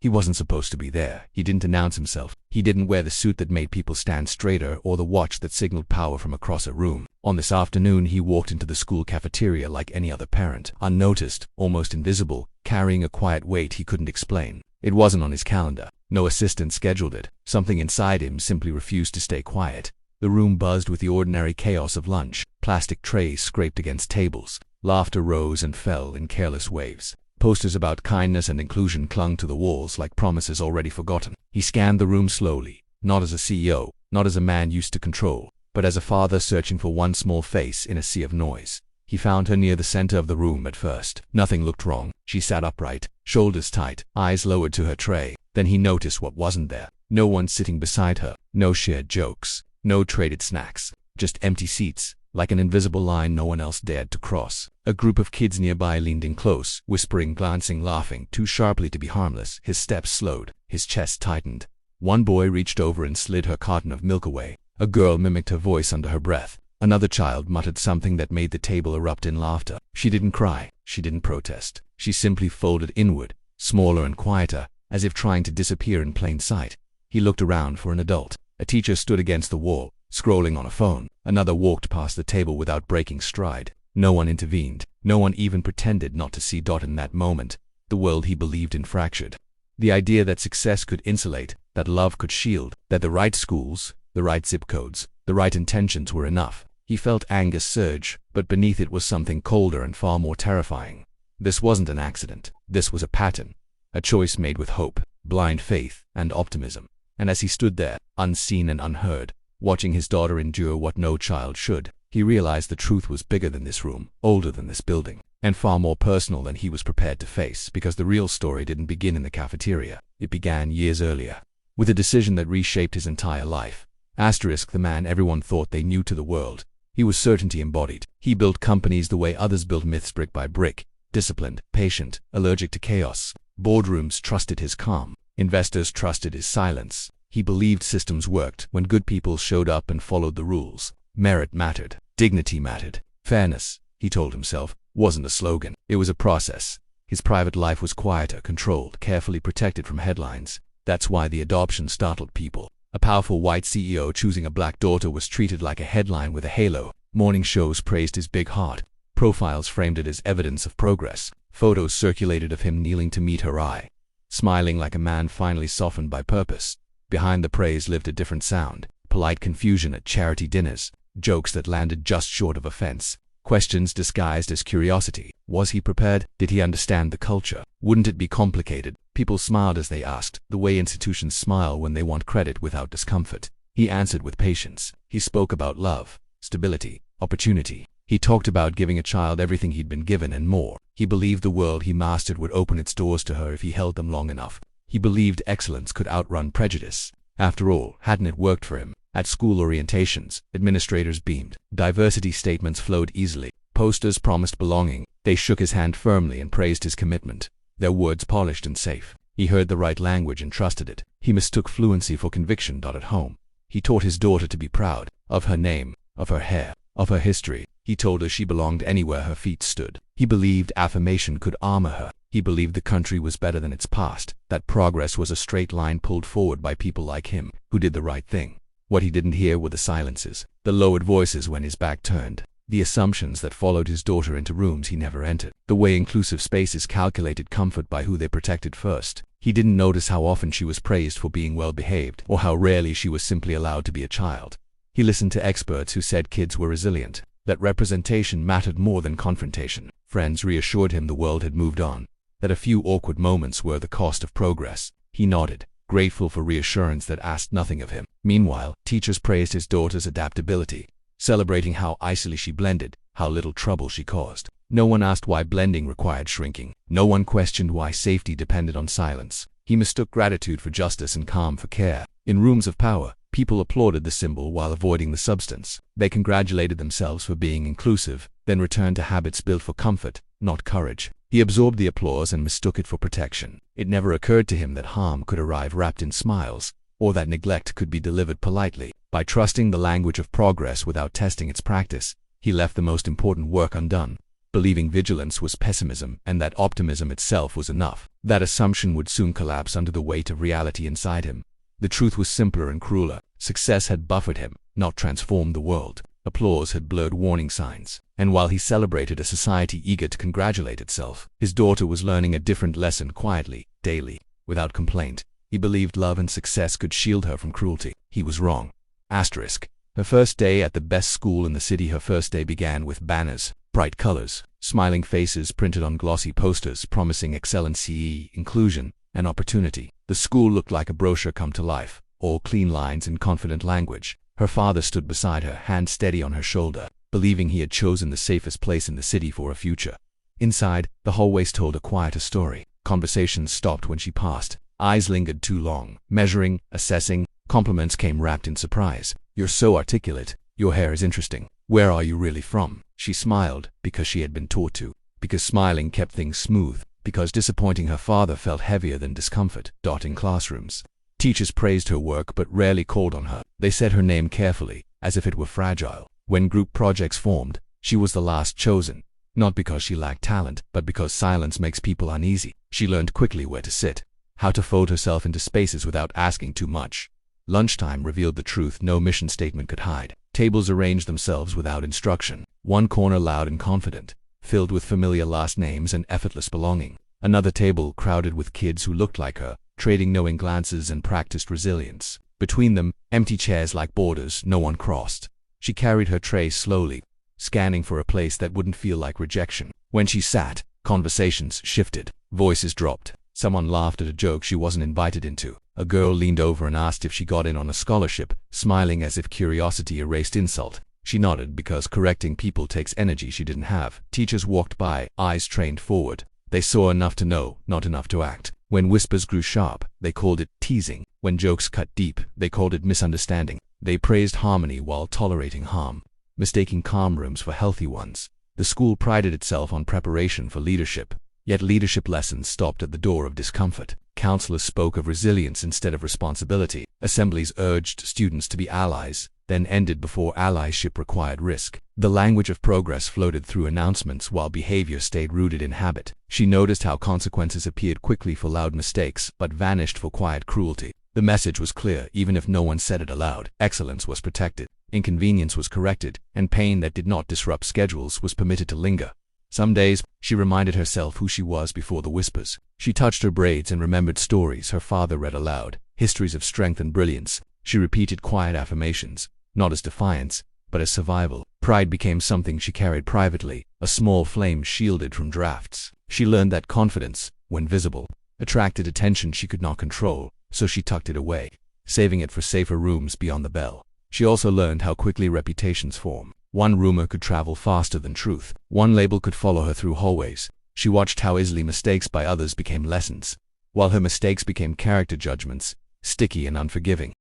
He wasn't supposed to be there. He didn't announce himself. He didn't wear the suit that made people stand straighter or the watch that signaled power from across a room. On this afternoon, he walked into the school cafeteria like any other parent, unnoticed, almost invisible, carrying a quiet weight he couldn't explain. It wasn't on his calendar. No assistant scheduled it. Something inside him simply refused to stay quiet. The room buzzed with the ordinary chaos of lunch. Plastic trays scraped against tables. Laughter rose and fell in careless waves. Posters about kindness and inclusion clung to the walls like promises already forgotten. He scanned the room slowly, not as a CEO, not as a man used to control, but as a father searching for one small face in a sea of noise. He found her near the center of the room at first. Nothing looked wrong. She sat upright, shoulders tight, eyes lowered to her tray. Then he noticed what wasn't there. No one sitting beside her. No shared jokes. No traded snacks. Just empty seats, like an invisible line no one else dared to cross. A group of kids nearby leaned in close, whispering, glancing, laughing, too sharply to be harmless. His steps slowed. His chest tightened. One boy reached over and slid her carton of milk away. A girl mimicked her voice under her breath. Another child muttered something that made the table erupt in laughter. She didn't cry. She didn't protest. She simply folded inward, smaller and quieter, as if trying to disappear in plain sight. He looked around for an adult. A teacher stood against the wall, scrolling on a phone. Another walked past the table without breaking stride. No one intervened. No one even pretended not to see. In that moment, the world he believed in fractured. The idea that success could insulate, that love could shield, that the right schools, the right zip codes, the right intentions were enough. He felt anger surge, but beneath it was something colder and far more terrifying. This wasn't an accident. This was a pattern. A choice made with hope, blind faith, and optimism. And as he stood there, unseen and unheard, watching his daughter endure what no child should, he realized the truth was bigger than this room, older than this building, and far more personal than he was prepared to face, because the real story didn't begin in the cafeteria. It began years earlier, with a decision that reshaped his entire life. The man everyone thought they knew to the world. He was certainty embodied. He built companies the way others built myths, brick by brick, disciplined, patient, allergic to chaos. Boardrooms trusted his calm. Investors trusted his silence. He believed systems worked when good people showed up and followed the rules. Merit mattered. Dignity mattered. Fairness, he told himself, wasn't a slogan. It was a process. His private life was quieter, controlled, carefully protected from headlines. That's why the adoption startled people. A powerful white CEO choosing a black daughter was treated like a headline with a halo. Morning shows praised his big heart. Profiles framed it as evidence of progress. Photos circulated of him kneeling to meet her eye, smiling like a man finally softened by purpose. Behind the praise lived a different sound. Polite confusion at charity dinners. Jokes that landed just short of offense. Questions disguised as curiosity. Was he prepared? Did he understand the culture? Wouldn't it be complicated? People smiled as they asked, the way institutions smile when they want credit without discomfort. He answered with patience. He spoke about love, stability, opportunity. He talked about giving a child everything he'd been given and more. He believed the world he mastered would open its doors to her if he held them long enough. He believed excellence could outrun prejudice. After all, hadn't it worked for him? At school orientations, administrators beamed. Diversity statements flowed easily. Posters promised belonging. They shook his hand firmly and praised his commitment. Their words polished and safe. He heard the right language and trusted it. He mistook fluency for conviction. At home, he taught his daughter to be proud of her name, of her hair, of her history. He told her she belonged anywhere her feet stood. He believed affirmation could armor her. He believed the country was better than its past, that progress was a straight line pulled forward by people like him, who did the right thing. What he didn't hear were the silences, the lowered voices when his back turned, the assumptions that followed his daughter into rooms he never entered, the way inclusive spaces calculated comfort by who they protected first. He didn't notice how often she was praised for being well-behaved, or how rarely she was simply allowed to be a child. He listened to experts who said kids were resilient, that representation mattered more than confrontation. Friends reassured him the world had moved on, that a few awkward moments were the cost of progress. He nodded, grateful for reassurance that asked nothing of him. Meanwhile, teachers praised his daughter's adaptability, celebrating how icily she blended, how little trouble she caused. No one asked why blending required shrinking. No one questioned why safety depended on silence. He mistook gratitude for justice and calm for care. In rooms of power, people applauded the symbol while avoiding the substance. They congratulated themselves for being inclusive, then returned to habits built for comfort, not courage. He absorbed the applause and mistook it for protection. It never occurred to him that harm could arrive wrapped in smiles, or that neglect could be delivered politely. By trusting the language of progress without testing its practice, he left the most important work undone. believing vigilance was pessimism and that optimism itself was enough. That assumption would soon collapse under the weight of reality inside him. The truth was simpler and crueler. Success had buffered him, not transformed the world. Applause had blurred warning signs. And while he celebrated a society eager to congratulate itself, his daughter was learning a different lesson quietly, daily, without complaint. He believed love and success could shield her from cruelty. He was wrong. Asterisk. Her first day at the best school in the city. Her first day began with banners, bright colors, smiling faces printed on glossy posters promising excellency, inclusion, and opportunity. The school looked like a brochure come to life, all clean lines and confident language. Her father stood beside her, hand steady on her shoulder, believing he had chosen the safest place in the city for a future. Inside, the hallways told a quieter story. Conversations stopped when she passed. Eyes lingered too long, measuring, assessing. Compliments came wrapped in surprise. "You're so articulate. Your hair is interesting. Where are you really from?" She smiled, because she had been taught to. Because smiling kept things smooth. Because disappointing her father felt heavier than discomfort. In classrooms, teachers praised her work but rarely called on her. They said her name carefully, as if it were fragile. When group projects formed, she was the last chosen. Not because she lacked talent, but because silence makes people uneasy. She learned quickly where to sit, how to fold herself into spaces without asking too much. Lunchtime revealed the truth no mission statement could hide. Tables arranged themselves without instruction. One corner loud and confident, filled with familiar last names and effortless belonging. Another table crowded with kids who looked like her, trading knowing glances and practiced resilience. Between them, empty chairs like borders no one crossed. She carried her tray slowly, scanning for a place that wouldn't feel like rejection. When she sat, conversations shifted. Voices dropped. Someone laughed at a joke she wasn't invited into. A girl leaned over and asked if she got in on a scholarship, smiling as if curiosity erased insult. She nodded because correcting people takes energy she didn't have. Teachers walked by, eyes trained forward. They saw enough to know, not enough to act. When whispers grew sharp, they called it teasing. When jokes cut deep, they called it misunderstanding. They praised harmony while tolerating harm, mistaking calm rooms for healthy ones. The school prided itself on preparation for leadership. Yet leadership lessons stopped at the door of discomfort. Counselors spoke of resilience instead of responsibility. Assemblies urged students to be allies, then ended before allyship required risk. The language of progress floated through announcements while behavior stayed rooted in habit. She noticed how consequences appeared quickly for loud mistakes, but vanished for quiet cruelty. The message was clear, even if no one said it aloud. Excellence was protected, inconvenience was corrected, and pain that did not disrupt schedules was permitted to linger. Some days, she reminded herself who she was before the whispers. She touched her braids and remembered stories her father read aloud, histories of strength and brilliance. She repeated quiet affirmations, not as defiance, but as survival. Pride became something she carried privately, a small flame shielded from drafts. She learned that confidence, when visible, attracted attention she could not control, so she tucked it away, saving it for safer rooms beyond the bell. She also learned how quickly reputations form. One rumor could travel faster than truth. One label could follow her through hallways. She watched how easily mistakes by others became lessons, while her mistakes became character judgments, sticky and unforgiving.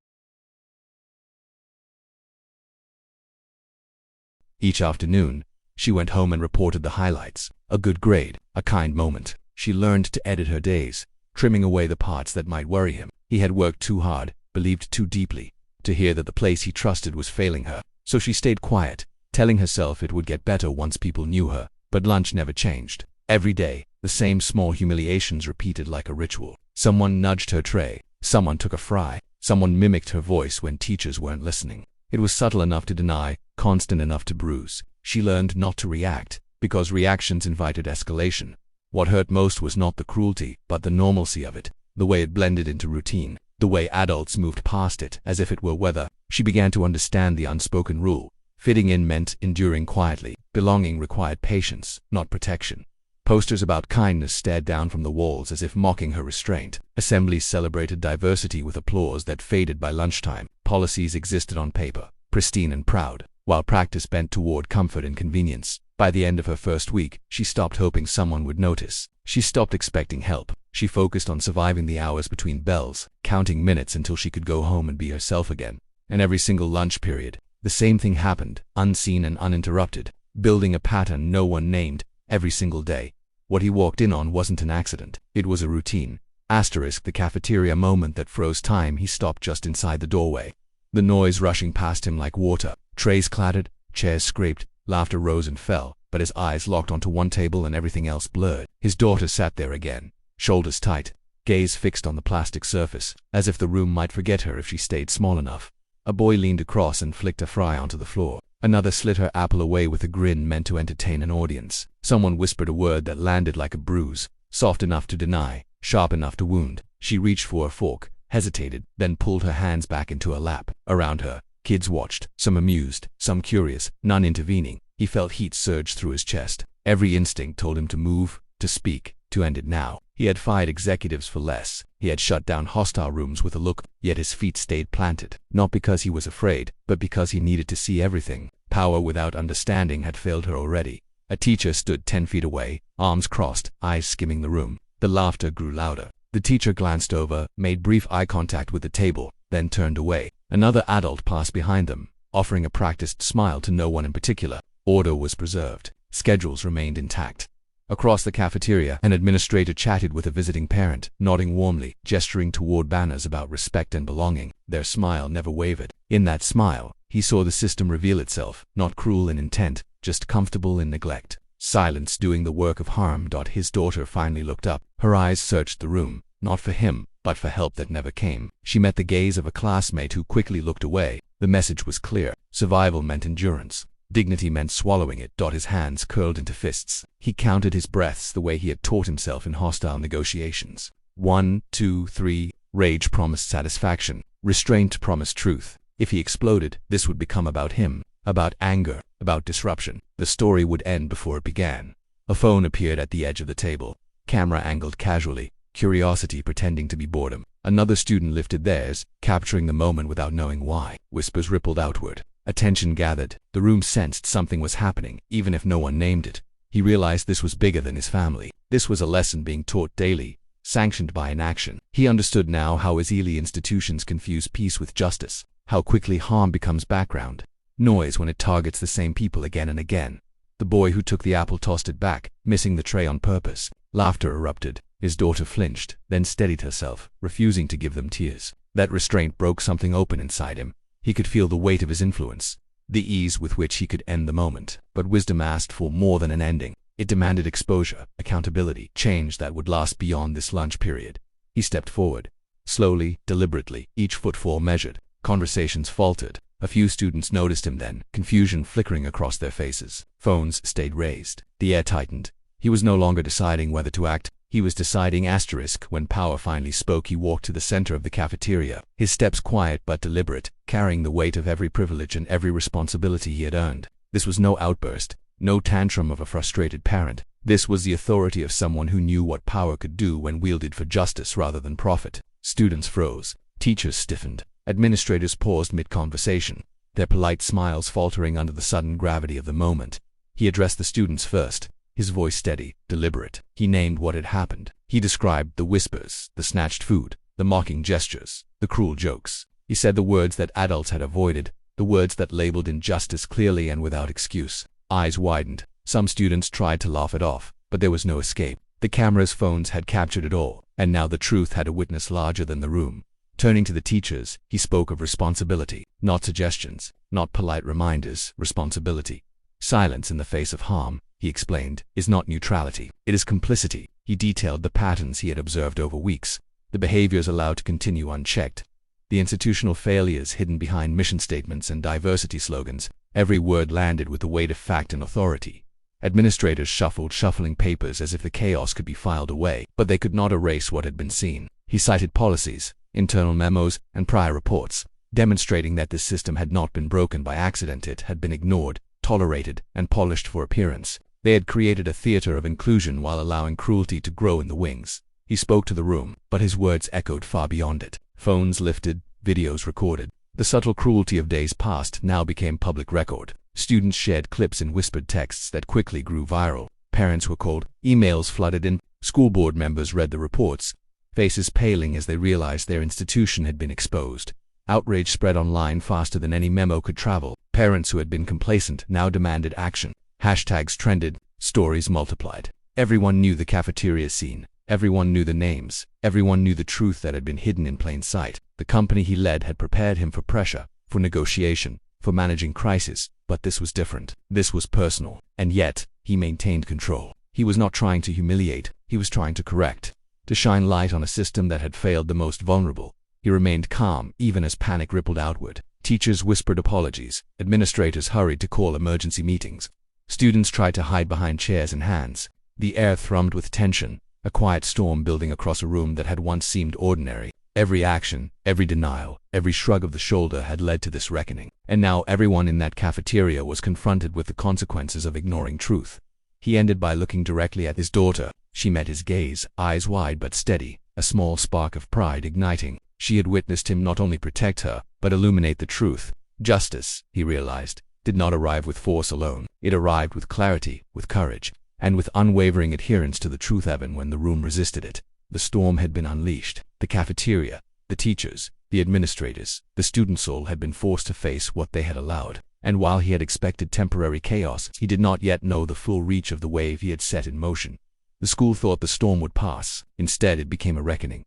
Each afternoon, she went home and reported the highlights. A good grade, a kind moment. She learned to edit her days, trimming away the parts that might worry him. He had worked too hard, believed too deeply, to hear that the place he trusted was failing her. So she stayed quiet, telling herself it would get better once people knew her. But lunch never changed. Every day, the same small humiliations repeated like a ritual. Someone nudged her tray, someone took a fry, someone mimicked her voice when teachers weren't listening. It was subtle enough to deny, constant enough to bruise. She learned not to react, because reactions invited escalation. What hurt most was not the cruelty, but the normalcy of it, the way it blended into routine, the way adults moved past it as if it were weather. She began to understand the unspoken rule. Fitting in meant enduring quietly. Belonging required patience, not protection. Posters about kindness stared down from the walls as if mocking her restraint. Assemblies celebrated diversity with applause that faded by lunchtime. Policies existed on paper, pristine and proud, while practice bent toward comfort and convenience. By the end of her first week, she stopped hoping someone would notice. She stopped expecting help. She focused on surviving the hours between bells, counting minutes until she could go home and be herself again. And every single lunch period, the same thing happened, unseen and uninterrupted, building a pattern no one named. Every single day, what he walked in on wasn't an accident. It was a routine. Asterisk the cafeteria moment that froze time. He stopped just inside the doorway. The noise rushing past him like water. Trays clattered, chairs scraped, laughter rose and fell. but his eyes locked onto one table and everything else blurred. His daughter sat there again, shoulders tight, gaze fixed on the plastic surface, as if the room might forget her if she stayed small enough. A boy leaned across and flicked a fry onto the floor. Another slid her apple away with a grin meant to entertain an audience. Someone whispered a word that landed like a bruise, soft enough to deny, sharp enough to wound. She reached for a fork, hesitated, then pulled her hands back into her lap. Around her, kids watched, some amused, some curious, none intervening. He felt heat surge through his chest. Every instinct told him to move, to speak, to end it now. He had fired executives for less. He had shut down hostile rooms with a look, yet his feet stayed planted. Not because he was afraid, but because he needed to see everything. Power without understanding had failed her already. A teacher stood 10 feet away, arms crossed, eyes skimming the room. The laughter grew louder. The teacher glanced over, made brief eye contact with the table, then turned away. Another adult passed behind them, offering a practiced smile to no one in particular. Order was preserved. Schedules remained intact. Across the cafeteria, an administrator chatted with a visiting parent, nodding warmly, gesturing toward banners about respect and belonging. Their smile never wavered. In that smile, he saw the system reveal itself, not cruel in intent, just comfortable in neglect. Silence doing the work of harm. His daughter finally looked up. Her eyes searched the room, not for him, but for help that never came. She met the gaze of a classmate who quickly looked away. The message was clear. Survival meant endurance. Dignity meant swallowing it. His hands curled into fists. He counted his breaths the way he had taught himself in hostile negotiations. 1, 2, 3. Rage promised satisfaction. Restraint promised truth. If he exploded, this would become about him, about anger, about disruption. The story would end before it began. A phone appeared at the edge of the table, camera angled casually, curiosity pretending to be boredom. Another student lifted theirs, capturing the moment without knowing why. Whispers rippled outward. Attention gathered. The room sensed something was happening, even if no one named it. He realized this was bigger than his family. This was a lesson being taught daily, sanctioned by inaction. He understood now how easily institutions confuse peace with justice, how quickly harm becomes background noise when it targets the same people again and again. The boy who took the apple tossed it back, missing the tray on purpose. Laughter erupted. His daughter flinched, then steadied herself, refusing to give them tears. That restraint broke something open inside him. He could feel the weight of his influence, the ease with which he could end the moment. But wisdom asked for more than an ending. It demanded exposure, accountability, change that would last beyond this lunch period. He stepped forward. Slowly, deliberately, each footfall measured. Conversations faltered. A few students noticed him then, confusion flickering across their faces. Phones stayed raised. The air tightened. He was no longer deciding whether to act. He was deciding *. When power finally spoke, he walked to the center of the cafeteria, his steps quiet but deliberate, carrying the weight of every privilege and every responsibility he had earned. This was no outburst, no tantrum of a frustrated parent. This was the authority of someone who knew what power could do when wielded for justice rather than profit. Students froze. Teachers stiffened. Administrators paused mid-conversation, their polite smiles faltering under the sudden gravity of the moment. He addressed the students first, his voice steady, deliberate. He named what had happened. He described the whispers, the snatched food, the mocking gestures, the cruel jokes. He said the words that adults had avoided, the words that labeled injustice clearly and without excuse. Eyes widened. Some students tried to laugh it off, but there was no escape. The camera's phones had captured it all, and now the truth had a witness larger than the room. Turning to the teachers, he spoke of responsibility, not suggestions, not polite reminders, responsibility. Silence in the face of harm, he explained, is not neutrality. It is complicity. He detailed the patterns he had observed over weeks, the behaviors allowed to continue unchecked, the institutional failures hidden behind mission statements and diversity slogans. Every word landed with the weight of fact and authority. Administrators shuffled, shuffling papers as if the chaos could be filed away, but they could not erase what had been seen. He cited policies, internal memos, and prior reports, demonstrating that this system had not been broken by accident. It had been ignored, tolerated, and polished for appearance. They had created a theater of inclusion while allowing cruelty to grow in the wings. He spoke to the room, but his words echoed far beyond it. Phones lifted, videos recorded. The subtle cruelty of days past now became public record. Students shared clips in whispered texts that quickly grew viral. Parents were called, emails flooded in, school board members read the reports, faces paling as they realized their institution had been exposed. Outrage spread online faster than any memo could travel. Parents who had been complacent now demanded action. Hashtags trended, stories multiplied. Everyone knew the cafeteria scene. Everyone knew the names. Everyone knew the truth that had been hidden in plain sight. The company he led had prepared him for pressure, for negotiation, for managing crisis, but this was different. This was personal. And yet, he maintained control. He was not trying to humiliate, he was trying to correct, to shine light on a system that had failed the most vulnerable. He remained calm even as panic rippled outward. Teachers whispered apologies, administrators hurried to call emergency meetings. Students tried to hide behind chairs and hands. The air thrummed with tension, a quiet storm building across a room that had once seemed ordinary. Every action, every denial, every shrug of the shoulder had led to this reckoning. And now everyone in that cafeteria was confronted with the consequences of ignoring truth. He ended by looking directly at his daughter. She met his gaze, eyes wide but steady, a small spark of pride igniting. She had witnessed him not only protect her, but illuminate the truth. Justice, he realized, did not arrive with force alone. It arrived with clarity, with courage, and with unwavering adherence to the truth even when the room resisted it. The storm had been unleashed. The cafeteria, the teachers, the administrators, the student soul had been forced to face what they had allowed. And while he had expected temporary chaos, he did not yet know the full reach of the wave he had set in motion. The school thought the storm would pass. Instead, it became a reckoning.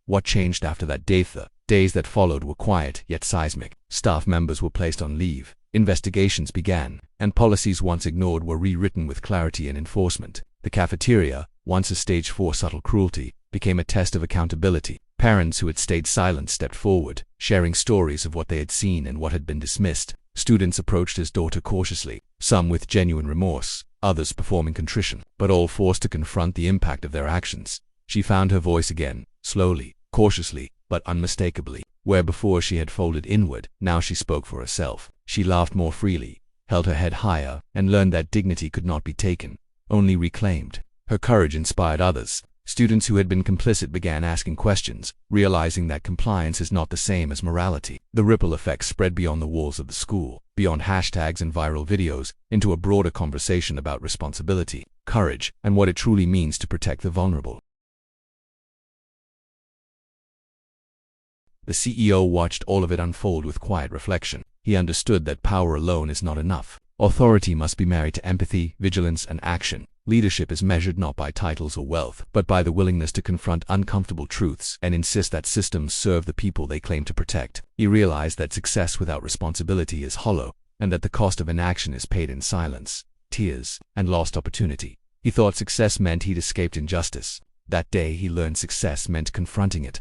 What changed after that day? The days that followed were quiet yet seismic. Staff members were placed on leave. Investigations began, and policies once ignored were rewritten with clarity and enforcement. The cafeteria, once a stage for subtle cruelty, became a test of accountability. Parents who had stayed silent stepped forward, sharing stories of what they had seen and what had been dismissed. Students approached his daughter cautiously, some with genuine remorse, others performing contrition, but all forced to confront the impact of their actions. She found her voice again, slowly, cautiously, but unmistakably. Where before she had folded inward, now she spoke for herself. She laughed more freely, held her head higher, and learned that dignity could not be taken, only reclaimed. Her courage inspired others. Students who had been complicit began asking questions, realizing that compliance is not the same as morality. The ripple effect spread beyond the walls of the school, beyond hashtags and viral videos, into a broader conversation about responsibility, courage, and what it truly means to protect the vulnerable. The CEO watched all of it unfold with quiet reflection. He understood that power alone is not enough. Authority must be married to empathy, vigilance, and action. Leadership is measured not by titles or wealth, but by the willingness to confront uncomfortable truths and insist that systems serve the people they claim to protect. He realized that success without responsibility is hollow, and that the cost of inaction is paid in silence, tears, and lost opportunity. He thought success meant he'd escaped injustice. That day he learned success meant confronting it,